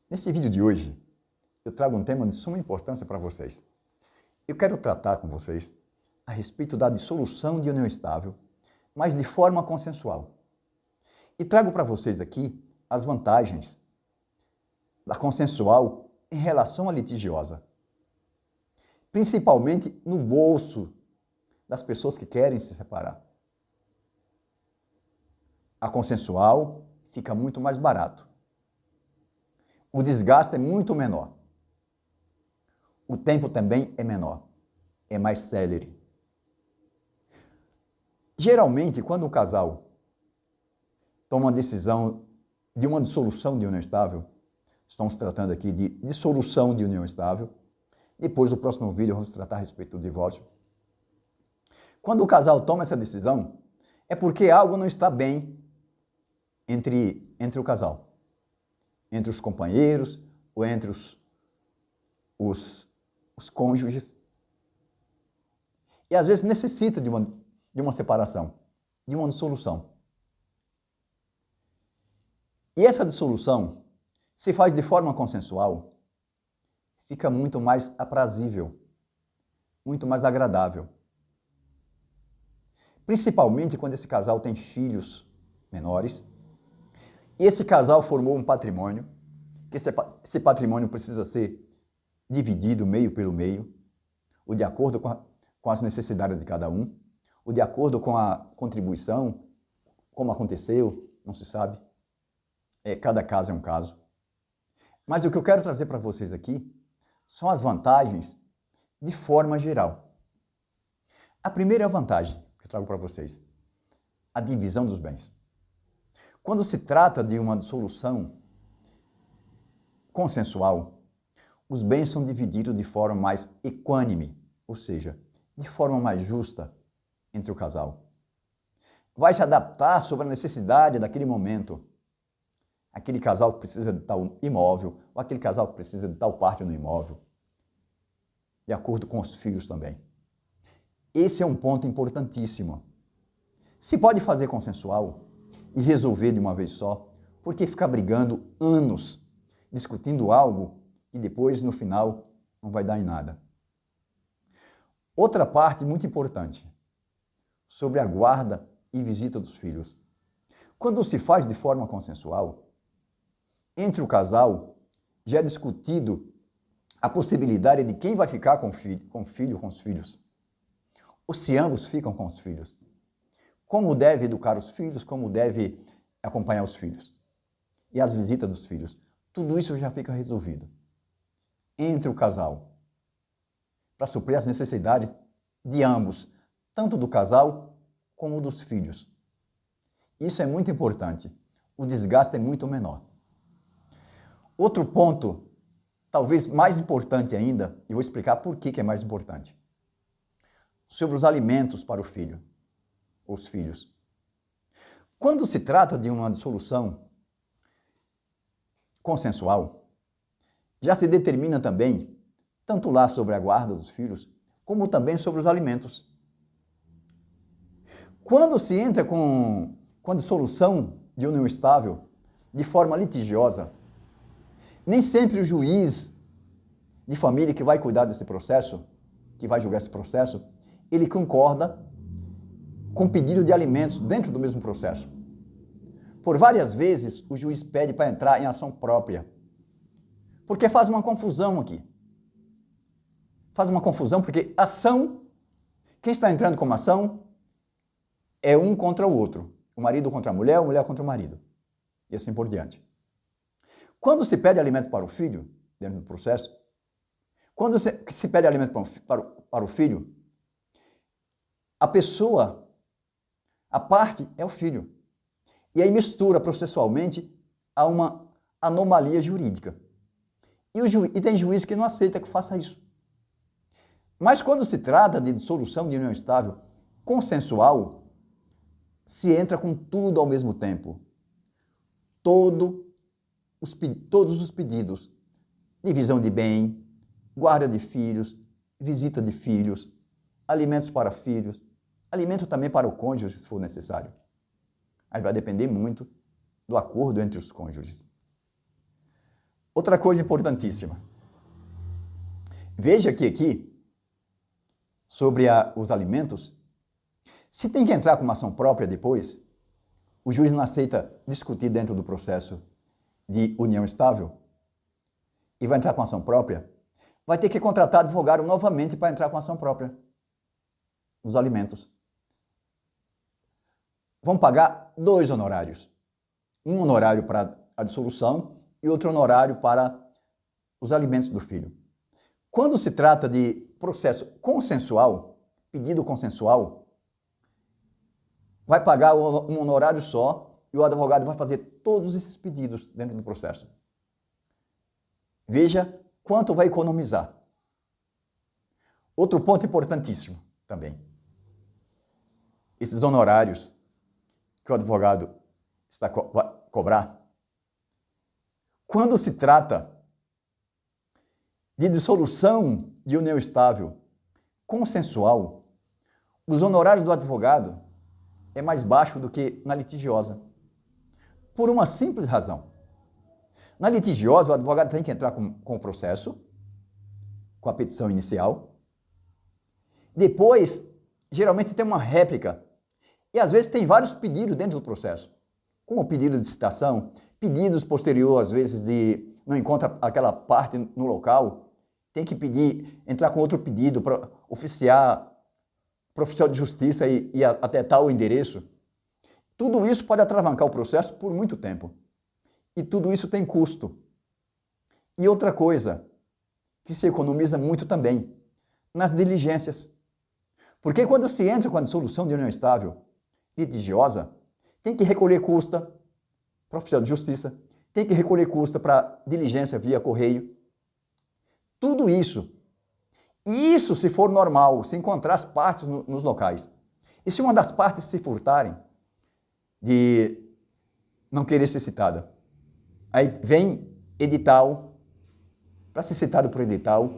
Nesse vídeo de hoje, eu trago um tema de suma importância para vocês. Eu quero tratar com vocês a respeito da dissolução de união estável, mas de forma consensual. E trago para vocês aqui as vantagens da consensual em relação à litigiosa, principalmente no bolso das pessoas que querem se separar. A consensual fica muito mais barato. O desgaste é muito menor. O tempo também é menor. É mais célere. Geralmente, quando o casal toma uma decisão de uma dissolução de união estável, estamos tratando aqui de dissolução de união estável. Depois, no próximo vídeo, vamos tratar a respeito do divórcio. Quando o casal toma essa decisão, é porque algo não está bem entre o casal, entre os companheiros ou entre os cônjuges. E às vezes necessita de uma separação, de uma dissolução. E essa dissolução, se faz de forma consensual, fica muito mais aprazível, muito mais agradável. Principalmente quando esse casal tem filhos menores, e esse casal formou um patrimônio, que esse patrimônio precisa ser dividido meio pelo meio, ou de acordo com as necessidades de cada um, ou de acordo com a contribuição, como aconteceu, não se sabe. Cada caso é um caso. Mas o que eu quero trazer para vocês aqui são as vantagens de forma geral. A primeira vantagem que eu trago para vocês, a divisão dos bens. Quando se trata de uma dissolução consensual, os bens são divididos de forma mais equânime, ou seja, de forma mais justa entre o casal. Vai se adaptar sobre a necessidade daquele momento. Aquele casal que precisa de tal imóvel, ou aquele casal que precisa de tal parte no imóvel, de acordo com os filhos também. Esse é um ponto importantíssimo. Se pode fazer consensual e resolver de uma vez só, por que ficar brigando anos, discutindo algo que depois, no final, não vai dar em nada? Outra parte muito importante, sobre a guarda e visita dos filhos. Quando se faz de forma consensual, entre o casal, já é discutido a possibilidade de quem vai ficar com os filhos, ou se ambos ficam com os filhos. Como deve educar os filhos, como deve acompanhar os filhos. E as visitas dos filhos. Tudo isso já fica resolvido entre o casal, para suprir as necessidades de ambos, tanto do casal como dos filhos. Isso é muito importante. O desgaste é muito menor. Outro ponto, talvez mais importante ainda, e vou explicar por que é mais importante, sobre os alimentos para o filho, os filhos. Quando se trata de uma dissolução consensual, já se determina também, tanto lá sobre a guarda dos filhos, como também sobre os alimentos. Quando se entra com a dissolução de união estável, de forma litigiosa, nem sempre o juiz de família que vai cuidar desse processo, que vai julgar esse processo, ele concorda com pedido de alimentos dentro do mesmo processo. Por várias vezes, o juiz pede para entrar em ação própria, porque faz uma confusão aqui. Faz uma confusão porque ação, quem está entrando como ação é um contra o outro. O marido contra a mulher contra o marido. E assim por diante. Quando se pede alimento para o filho, dentro do processo, quando se pede alimento para o filho, a pessoa, a parte é o filho. E aí mistura processualmente a uma anomalia jurídica. E tem juiz que não aceita que faça isso. Mas quando se trata de dissolução de união estável consensual, se entra com tudo ao mesmo tempo. Todos os pedidos, divisão de bem, guarda de filhos, visita de filhos, alimentos para filhos, alimento também para o cônjuge, se for necessário. Aí vai depender muito do acordo entre os cônjuges. Outra coisa importantíssima. Veja que aqui, sobre os alimentos, se tem que entrar com uma ação própria depois, o juiz não aceita discutir dentro do processo de união estável e vai entrar com ação própria, vai ter que contratar advogado novamente para entrar com ação própria nos alimentos. Vão pagar 2 honorários. Um honorário para a dissolução e outro honorário para os alimentos do filho. Quando se trata de processo consensual, pedido consensual, vai pagar um honorário só e o advogado vai fazer todos esses pedidos dentro do processo. Veja quanto vai economizar. Outro ponto importantíssimo também. Esses honorários que o advogado vai cobrar, quando se trata de dissolução de união estável consensual, os honorários do advogado é mais baixo do que na litigiosa. Por uma simples razão. Na litigiosa, o advogado tem que entrar com o processo, com a petição inicial. Depois, geralmente tem uma réplica. E às vezes tem vários pedidos dentro do processo. Como pedido de citação, pedidos posteriores, às vezes, de não encontra aquela parte no local, tem que pedir, entrar com outro pedido para oficiar para o oficial de justiça e até tal endereço. Tudo isso pode atravancar o processo por muito tempo. E tudo isso tem custo. E outra coisa, que se economiza muito também, nas diligências. Porque quando se entra com a dissolução de união estável litigiosa, tem que recolher custa para o oficial de justiça, tem que recolher custa para diligência via correio. Tudo isso. E isso se for normal, se encontrar as partes nos locais. E se uma das partes se furtarem de não querer ser citada, aí vem edital, para ser citado por edital,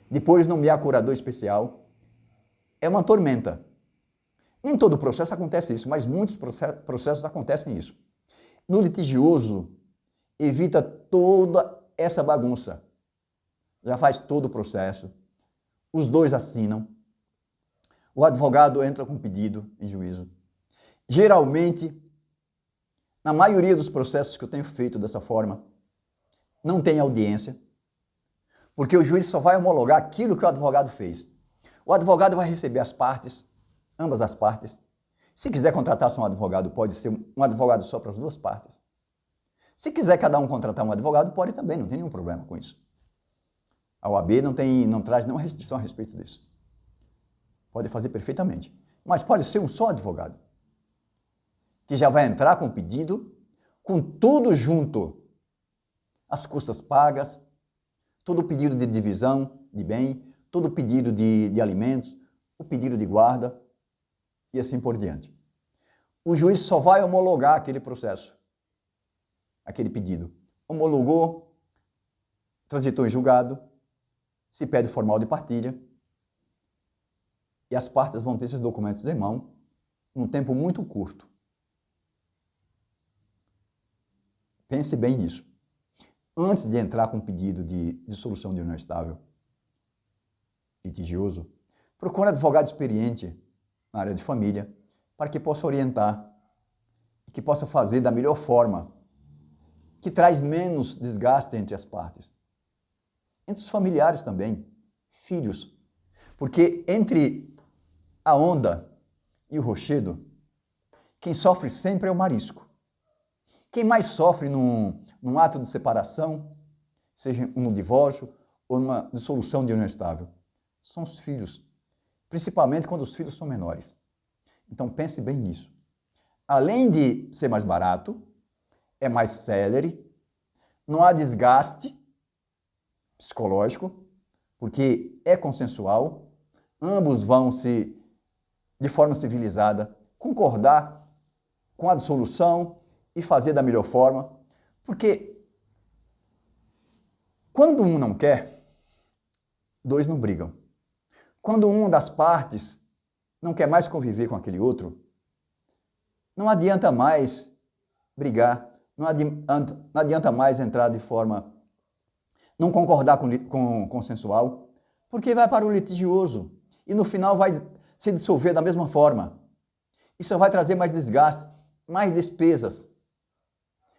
depois nomear curador especial, é uma tormenta. Nem todo processo acontece isso, mas muitos processos acontecem isso. No litigioso, evita toda essa bagunça. Já faz todo o processo, os dois assinam, o advogado entra com pedido em juízo. Geralmente, na maioria dos processos que eu tenho feito dessa forma, não tem audiência, porque o juiz só vai homologar aquilo que o advogado fez. O advogado vai receber as partes, ambas as partes. Se quiser contratar só um advogado, pode ser um advogado só para as duas partes. Se quiser cada um contratar um advogado, pode também, não tem nenhum problema com isso. A OAB não traz nenhuma restrição a respeito disso. Pode fazer perfeitamente. Mas pode ser um só advogado, que já vai entrar com o pedido, com tudo junto. As custas pagas, todo o pedido de divisão de bem, todo o pedido de alimentos, o pedido de guarda e assim por diante. O juiz só vai homologar aquele processo, aquele pedido. Homologou, transitou em julgado, se pede formal de partilha e as partes vão ter esses documentos em mão num tempo muito curto. Pense bem nisso. Antes de entrar com pedido de dissolução de união estável litigioso, procure um advogado experiente na área de família para que possa orientar e que possa fazer da melhor forma, que traz menos desgaste entre as partes. Entre os familiares também, filhos. Porque entre a onda e o rochedo, quem sofre sempre é o marisco. Quem mais sofre num ato de separação, seja no divórcio ou numa dissolução de união estável, são os filhos. Principalmente quando os filhos são menores. Então pense bem nisso. Além de ser mais barato, é mais célere, não há desgaste psicológico, porque é consensual, ambos vão de forma civilizada, concordar com a dissolução e fazer da melhor forma, porque quando um não quer, dois não brigam. Quando uma das partes não quer mais conviver com aquele outro, não adianta mais brigar, não adianta mais entrar de forma, não concordar com consensual, porque vai para o litigioso e no final vai se dissolver da mesma forma. Isso vai trazer mais desgaste, mais despesas,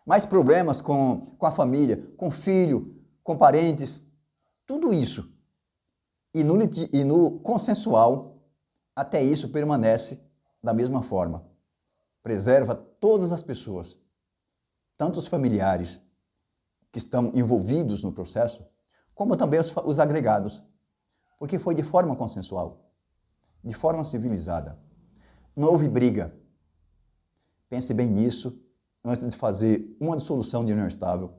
mais problemas com a família, com o filho, com parentes, tudo isso. E no consensual, até isso permanece da mesma forma. Preserva todas as pessoas, tanto os familiares que estão envolvidos no processo, como também os agregados, porque foi de forma consensual, de forma civilizada. Não houve briga. Pense bem nisso antes de fazer uma dissolução de união estável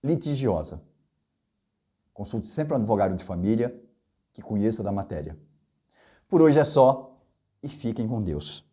litigiosa. Consulte sempre um advogado de família que conheça da matéria. Por hoje é só e fiquem com Deus.